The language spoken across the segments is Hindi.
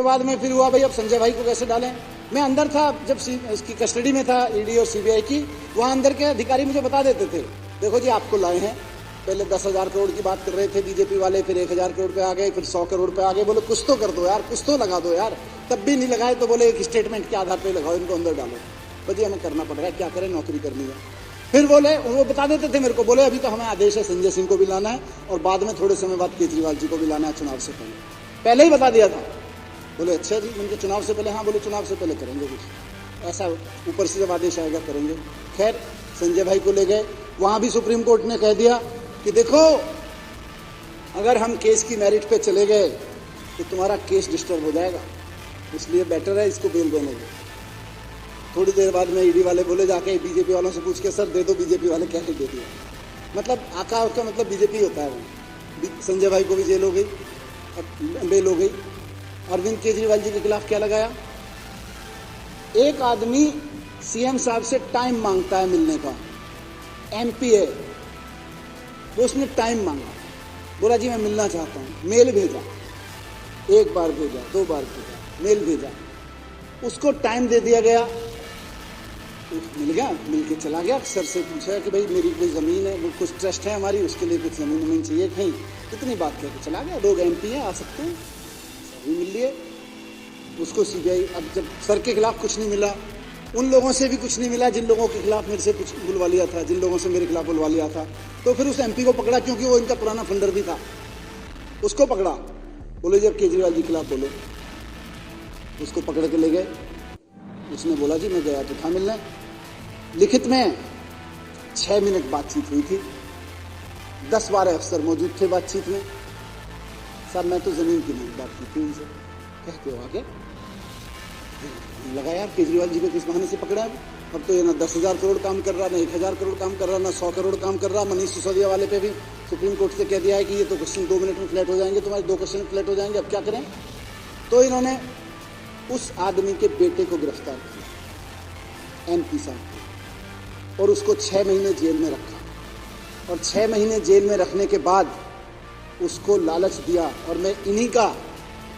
बाद में फिर हुआ भाई अब संजय भाई को कैसे डालें। मैं अंदर था जब इसकी कस्टडी में था ईडी और सीबीआई की, वहां अंदर के अधिकारी मुझे बता देते थे देखो जी आपको लाए हैं। पहले 10,000 करोड़ की बात कर रहे थे बीजेपी वाले, फिर 1,000 करोड़ पे आ गए, फिर 100 करोड़ पे आ गए। बोले कुछ तो कर दो यार, कुछ तो लगा दो यार। तब भी नहीं लगाए तो बोले एक स्टेटमेंट के आधार पर लगाओ, इनको अंदर डालो। बजी हमें करना पड़ रहा है, क्या करें, नौकरी करनी है। फिर बोले वो बता देते थे मेरे को, बोले अभी तो हमें आदेश है संजय सिंह को भी लाना है और बाद में थोड़े समय बाद केजरीवाल जी को भी लाना है चुनाव से पहले ही बता दिया था। बोले अच्छा जी, उनके चुनाव से पहले? हाँ बोले चुनाव से पहले करेंगे कुछ ऐसा, ऊपर से जब आदेश आएगा करेंगे। खैर संजय भाई को ले गए, वहां भी सुप्रीम कोर्ट ने कह दिया कि देखो अगर हम केस की मेरिट पे चले गए तो तुम्हारा केस डिस्टर्ब हो जाएगा, इसलिए बेटर है इसको बेल देने दो। थोड़ी देर बाद में ईडी वाले बोले जाके बीजेपी वालों से पूछ के सर दे दो, बीजेपी वाले क्या दे दिया। मतलब आका का मतलब बीजेपी होता है वो। संजय भाई को भी जेल हो गई, बेल हो गई। अरविंद केजरीवाल जी के खिलाफ क्या लगाया? एक आदमी सीएम साहब से टाइम मांगता है मिलने का, एमपी है वो, उसने टाइम मांगा, बोला जी मैं मिलना चाहता हूं, मेल भेजा, एक बार भेजा, 2 बार भेजा, मेल भेजा, उसको टाइम दे दिया गया, मिल गया, मिल के चला गया। सर से पूछा कि भाई मेरी कोई ज़मीन है, कुछ ट्रस्ट है हमारी, उसके लिए कुछ ज़मीन चाहिए कहीं, इतनी बात करके चला गया। 2 एमपी हैं, आ सकते हैं, सभी मिल लिए। उसको सीबीआई, अब जब सर के खिलाफ कुछ नहीं मिला, उन लोगों से भी कुछ नहीं मिला जिन लोगों के खिलाफ मेरे से कुछ बुलवा लिया था, जिन लोगों से मेरे खिलाफ बुलवा लिया था, तो फिर उस एमपी को पकड़ा क्योंकि वो इनका पुराना फंडर भी था, उसको पकड़ा। बोले जब केजरीवाल जी के खिलाफ बोलो, उसको पकड़ के ले गए। उसने बोला जी मैं गया तो था मिलने। लिखित में 6 मिनट बातचीत हुई थी, 10-12 अफसर मौजूद थे बातचीत में। सर मैं तो जमीन की नहीं बात की थी उनसे, कहते हो आगे लगा यार केजरीवाल जी को किस बहाने से पकड़ा है। अब तो ये ना 10,000 करोड़ काम कर रहा, ना 1,000 करोड़ काम कर रहा, ना 100 करोड़ काम कर रहा। मनीष सिसोदिया वाले पे भी सुप्रीम कोर्ट से कह दिया है कि ये तो क्वेश्चन 2 मिनट में फ्लैट हो जाएंगे, तुम्हारे 2 क्वेश्चन फ्लैट हो जाएंगे, अब क्या करें। तो इन्होंने उस आदमी के बेटे को गिरफ्तार किया, एमपी साहब को, और उसको 6 महीने जेल में रखा। और 6 महीने जेल में रखने के बाद उसको लालच दिया, और मैं इन्हीं का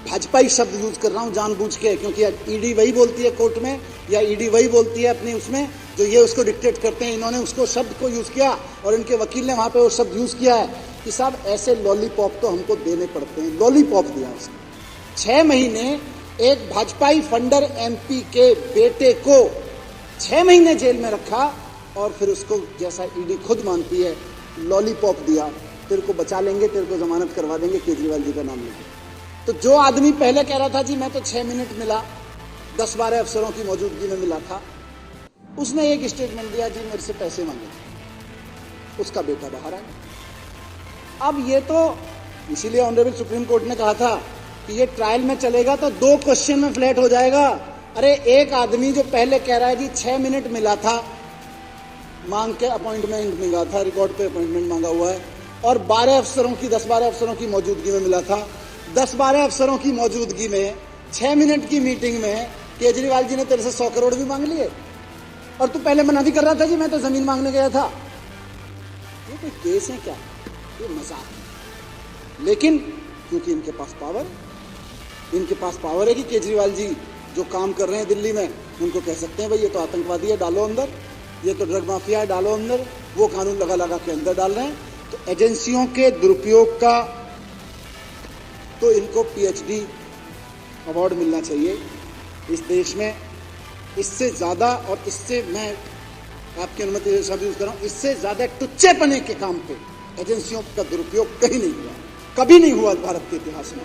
भाजपाई शब्द यूज कर रहा हूं जानबूझ के, क्योंकि ईडी वही बोलती है कोर्ट में, या ईडी वही बोलती है अपनी उसमें जो ये उसको डिक्टेट करते हैं। इन्होंने उसको शब्द को यूज किया और इनके वकील ने वहां पे वो शब्द यूज किया है कि साहब ऐसे लॉलीपॉप तो हमको देने पड़ते हैं। लॉलीपॉप दिया उसने। 6 महीने एक भाजपाई फंडर एमपी के बेटे को 6 महीने जेल में रखा, और फिर उसको जैसा ईडी खुद मानती है लॉलीपॉप दिया, तेरे को बचा लेंगे, तेरे को जमानत करवा देंगे, केजरीवाल जी का नाम लेके। तो जो आदमी पहले कह रहा था जी मैं तो 6 मिनट मिला, 10-12 अफसरों की मौजूदगी में मिला था, उसने एक स्टेटमेंट दिया जी मेरे से पैसे मांगे, उसका बेटा बाहर आ गया। अब ये तो इसीलिए ऑनरेबल सुप्रीम कोर्ट ने कहा था कि ये ट्रायल में चलेगा तो 2 क्वेश्चन में फ्लैट हो जाएगा। अरे एक आदमी जो पहले कह रहा है जी 6 मिनट मिला था, मांग के अपॉइंटमेंट मिला था, रिकॉर्ड पे अपॉइंटमेंट मांगा हुआ है, और 12 अफसरों की 10-12 अफसरों की मौजूदगी में मिला था। 10-12 अफसरों की मौजूदगी में 6 मिनट की मीटिंग में केजरीवाल जी ने तेरे से 100 करोड़ भी मांग लिए, और तू पहले मना भी कर रहा था जी मैं तो जमीन मांगने गया था। ये कोई केस है क्या? ये मजाक है। लेकिन क्योंकि इनके पास पावर है कि केजरीवाल जी जो काम कर रहे हैं दिल्ली में, उनको कह सकते हैं भाई ये तो आतंकवादी है, डालो अंदर, ये तो ड्रग माफिया है, डालो अंदर, वो कानून लगा के अंदर डाल रहे हैं। तो एजेंसियों के दुरुपयोग का तो इनको पीएचडी अवार्ड मिलना चाहिए इस देश में। इससे ज़्यादा, और इससे मैं आपकी अनुमति से शब्द यूज कर रहा हूं, इससे ज़्यादा टुच्चेपने के काम पे एजेंसियों का दुरुपयोग कहीं नहीं हुआ, कभी नहीं हुआ भारत के इतिहास में।